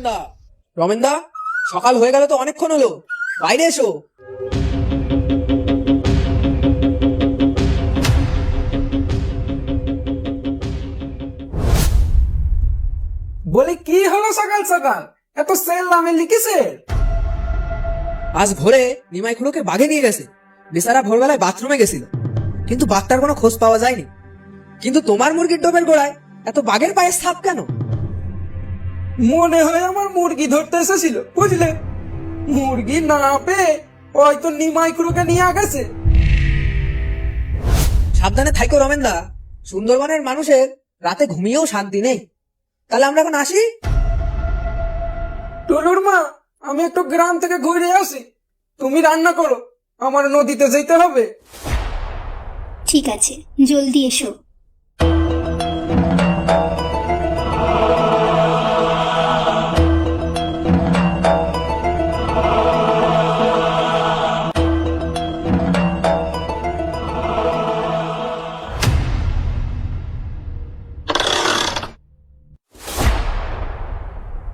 রমেনদা, রমেনদা, সকাল হয়ে গেল তো, অনেকক্ষণ হলো, বাইরে এসো। বলি কি হলো সকাল সকাল এত সেল নামে লিখেছে? আজ ভোরে নিমাই খুড়োকে বাঘে নিয়ে গেছে। বেচারা ভোরবেলায় বাথরুমে গেছিল, কিন্তু বাঘটার কোনো খোঁজ পাওয়া যায়নি। কিন্তু তোমার মুরগির ডোবের গোড়ায় এত বাঘের পায়ের ছাপ কেন? মনে হয় আমার মুরগি ধরতে এসেছিল, বুঝলে? মুরগি না পেয়ে হয়তো নিমাই খুড়োকে নিয়ে গেছে। সাবধানে থাইকো রমেনদা, সুন্দরবনের মানুষের রাতে ঘুমিয়েও শান্তি নেই। তাহলে আমরা এখন আসি। টুলুর মা, আমি একটু গ্রাম থেকে ঘুরে আসি, তুমি রান্না করো, আমার নদীতে যেতে হবে। ঠিক আছে, জলদি এসো।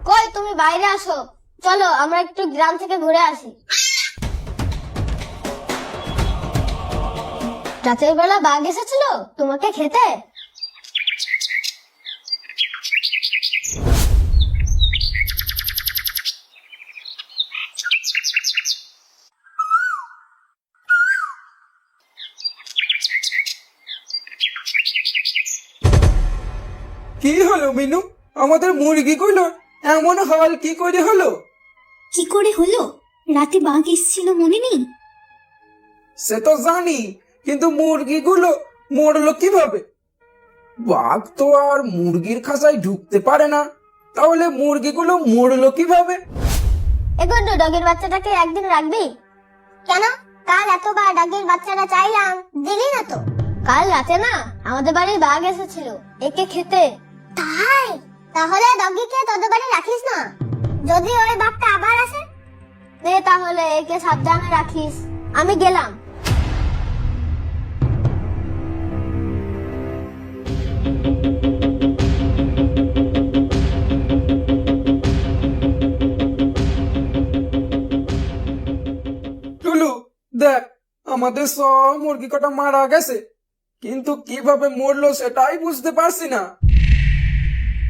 কই তুমি বাইরে আসো, চলো আমরা একটু গ্রাম থেকে ঘুরে আসি। রাতের বেলা বাঘ এসেছিল তোমাকে খেতে? কি হলো মিনু, আমাদের মুরগিগুলো এমন হাল কি করে হলো? কি করে হলো? রাতে বাঘ এসেছিল, মনে নেই? সে তো জানি, কিন্তু মুরগিগুলো মরলো কিভাবে? বাঘ তো আর মুরগির খাঁচায় ঢুকতে পারে না, তাহলে মুরগিগুলো মরলো কিভাবে? এখন তো ডগের বাচ্চাটাকে একদিন রাখবি কেন? কাল এতবার ডগের বাচ্চাটা চাইলাম, দিলি না তো। কাল রাতে না আমাদের বাড়ি বাঘ এসেছিল একে খেতে। তাই? তাহলে ডগিকে তোদের বাড়ি রাখিস না, যদি ওই বাঘটা আবার আসে। নে তাহলে একে সাবধানে রাখিস, আমি গেলাম। টুলু দেখ, আমাদের সব মুরগি কটা মারা গেছে, কিন্তু কিভাবে মরলো সেটাই বুঝতে পারছি না।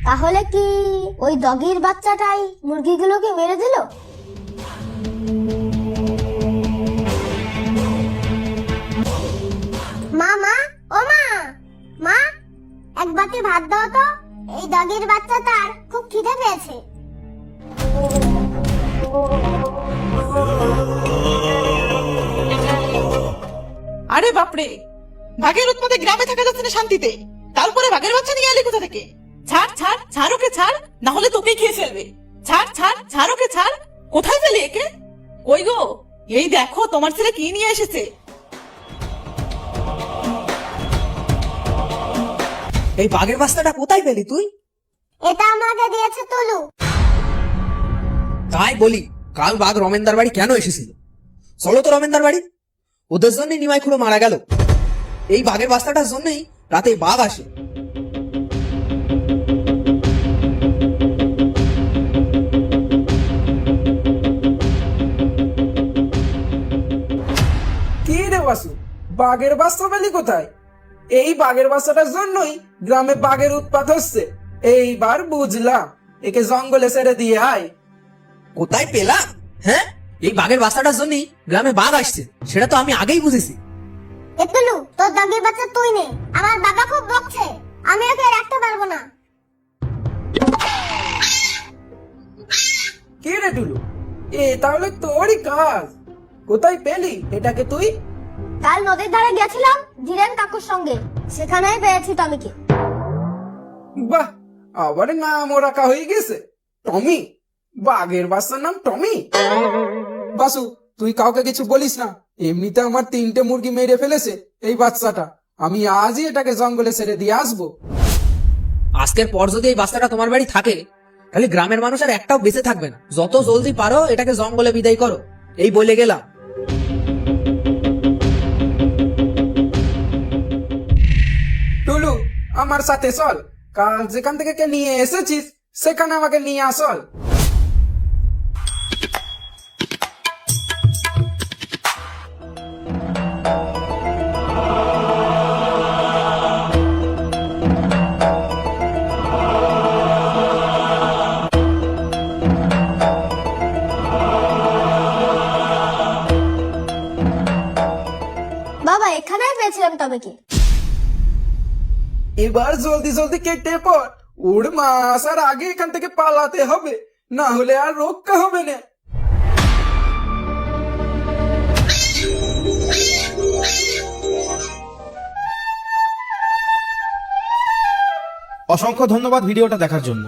তাহলে কি ওই ডগির বাচ্চাটাই মুরগিগুলোকে মেরে দিল? মা, মা, ও মা, মা, এক বাটি ভাত দাও তো, এই ডগির বাচ্চাটার খুব খিদে পেয়েছে। আরে বাপরে, বাঘের উৎপাতে গ্রামে থাকা যাচ্ছে না শান্তিতে, তারপরে বাঘের বাচ্চা নিয়ে এলি কোথা থেকে? ছাড় ছাড় ছাড়, ওকে ছাড়, না হলে তোকেই খেয়ে ফেলবে। ছাড় ছাড় ছাড়, ওকে ছাড়। কোথায় পেলে একে? কই গো, এই দেখো তোমার ছেলে কি নিয়ে এসেছে। এই বাঘের বাচ্চাটা কোথায় পেলি তুই? এটা আমাকে দিয়েছে তুলু। তাই বলি, কাল বাঘ রমেনদার বাড়ি কেন এসেছিল? চলো তো রমেনদার বাড়ি। ওদের জন্যই নিমাই খুড়ো মারা গেল। এই বাঘের বাচ্চাটার জন্যই রাতে বাঘ আসে। কি রে বাসু, বাঘের বাচ্চা পেলি কোথায়? এই বাঘের বাচ্চাটার জন্যই গ্রামে বাঘের উৎপাত হচ্ছে। এইবার বুঝলাম, একে জঙ্গলে ছেড়ে দিয়ে আয়। কোথায় পেলাম? হ্যাঁ, এই বাঘের বাচ্চাটার জন্যই গ্রামে বাঘ আসছে, সেটা তো আমি আগেই বুঝেছি। এ তুলু, তোর ডগির বাচ্চা তুই নে, আমার বাবা খুব বকছে, আমি ওকে রাখতে পারবো না। কি রে টুলু, এ তাহলে তোরই কাজ। কোথায় পেলি এটাকে তুই? কাল নদীর ধারে গেছিলাম ধীরেন কাকুর সঙ্গে, সেখানেই পেয়েছি টমিকে। বাহ, আবার নাম ও রাখা হয়ে গেছে, টমি। বাঘের বাচ্চার নাম টমি? বাসু, তুই কাউকে কিছু বলিস না, এমনিতে আমার 3টে মুরগি মেরে ফেলেছে এই বাচ্চাটা। আমি আজই এটাকে জঙ্গলে ছেড়ে দিয়ে আসবো। আজকের পর যদি এই বাচ্চাটা তোমার বাড়ি থাকে, তাহলে গ্রামের মানুষ আর একটাও বেঁচে থাকবে না। যত জলদি পারো এটাকে জঙ্গলে বিদায় করো, এই বলে গেলাম। টুলু, আমার সাথে চল, কাল যেখান থেকে নিয়ে এসেছিস সেখানে আমাকে নিয়ে আসল। বলেছিলাম টমিকে। এবার জলদি জলদি কেটে পড়, ওর মা আসার আগে এখান থেকে পালাতে হবে, না হলে আর রক্ষা হবে না। অসংখ্য ধন্যবাদ ভিডিওটা দেখার জন্য।